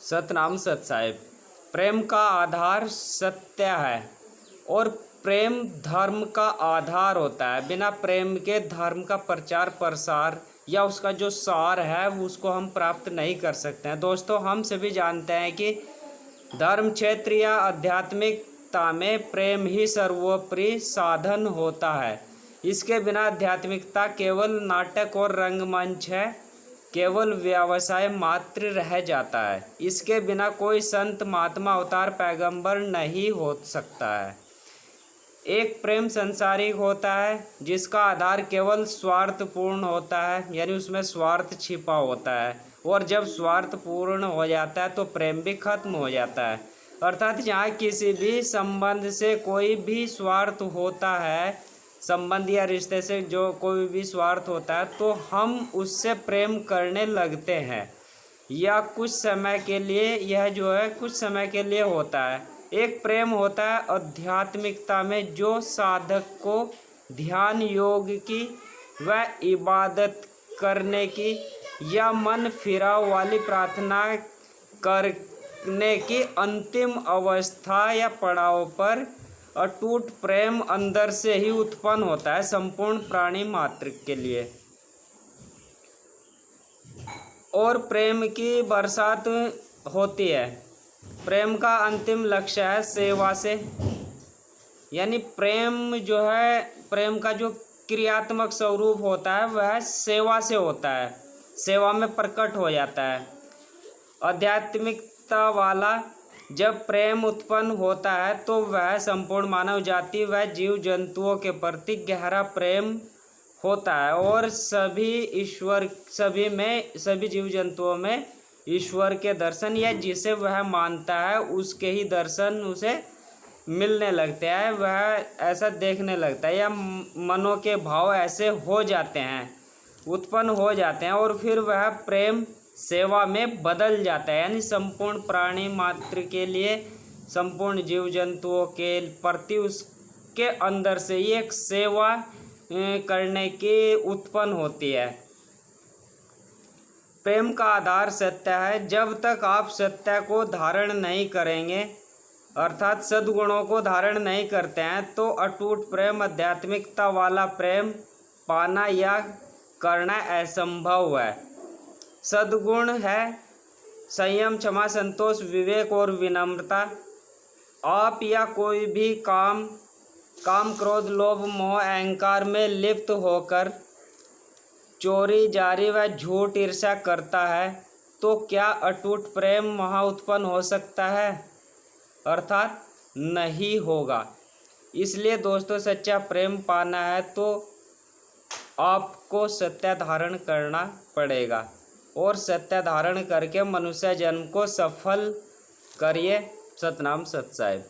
सतनाम सत साहिब। प्रेम का आधार सत्य है और प्रेम धर्म का आधार होता है। बिना प्रेम के धर्म का प्रचार प्रसार या उसका जो सार है उसको हम प्राप्त नहीं कर सकते हैं। दोस्तों, हम सभी जानते हैं कि धर्म क्षेत्र या आध्यात्मिकता में प्रेम ही सर्वोपरि साधन होता है। इसके बिना आध्यात्मिकता केवल नाटक और रंगमंच है, केवल व्यवसाय मात्र रह जाता है। इसके बिना कोई संत महात्मा अवतार पैगंबर नहीं हो सकता है। एक प्रेम संसारिक होता है जिसका आधार केवल स्वार्थपूर्ण होता है, यानी उसमें स्वार्थ छिपा होता है, और जब स्वार्थ पूर्ण हो जाता है तो प्रेम भी खत्म हो जाता है। अर्थात जहाँ किसी भी संबंध से कोई भी स्वार्थ होता है, संबंध या रिश्ते से जो कोई भी स्वार्थ होता है, तो हम उससे प्रेम करने लगते हैं। या कुछ समय के लिए, यह जो है कुछ समय के लिए होता है। एक प्रेम होता है आध्यात्मिकता में जो साधक को ध्यान योग की व इबादत करने की या मन फिराव वाली प्रार्थना करने की अंतिम अवस्था या पड़ाव पर अटूट प्रेम अंदर से ही उत्पन्न होता है संपूर्ण प्राणी मात्र के लिए। और प्रेम की बरसात होती है। प्रेम का अंतिम लक्ष्य है सेवा से, यानी प्रेम जो है, प्रेम का जो क्रियात्मक स्वरूप होता है वह सेवा से होता है, सेवा में प्रकट हो जाता है। आध्यात्मिकता वाला जब प्रेम उत्पन्न होता है तो वह संपूर्ण मानव जाति व जीव जंतुओं के प्रति गहरा प्रेम होता है और सभी जीव जंतुओं में ईश्वर के दर्शन या जिसे वह मानता है उसके ही दर्शन उसे मिलने लगते हैं, वह ऐसा देखने लगता है, या मनों के भाव ऐसे हो जाते हैं, उत्पन्न हो जाते हैं, और फिर वह प्रेम सेवा में बदल जाता है। यानी संपूर्ण प्राणी मात्र के लिए, संपूर्ण जीव जंतुओं के प्रति उसके अंदर से ही एक सेवा करने की उत्पन्न होती है। प्रेम का आधार सत्य है। जब तक आप सत्य को धारण नहीं करेंगे, अर्थात सद्गुणों को धारण नहीं करते हैं, तो अटूट प्रेम, आध्यात्मिकता वाला प्रेम पाना या करना असंभव है। सद्गुण है संयम, क्षमा, संतोष, विवेक और विनम्रता। आप या कोई भी काम क्रोध, लोभ, मोह, अहंकार में लिप्त होकर चोरी, जारी व झूठ, ईर्ष्या करता है, तो क्या अटूट प्रेम वहाँ उत्पन्न हो सकता है? अर्थात नहीं होगा। इसलिए दोस्तों, सच्चा प्रेम पाना है तो आपको सत्य धारण करना पड़ेगा, और सत्य धारण करके मनुष्य जन्म को सफल करिए। सतनाम सत साहिब।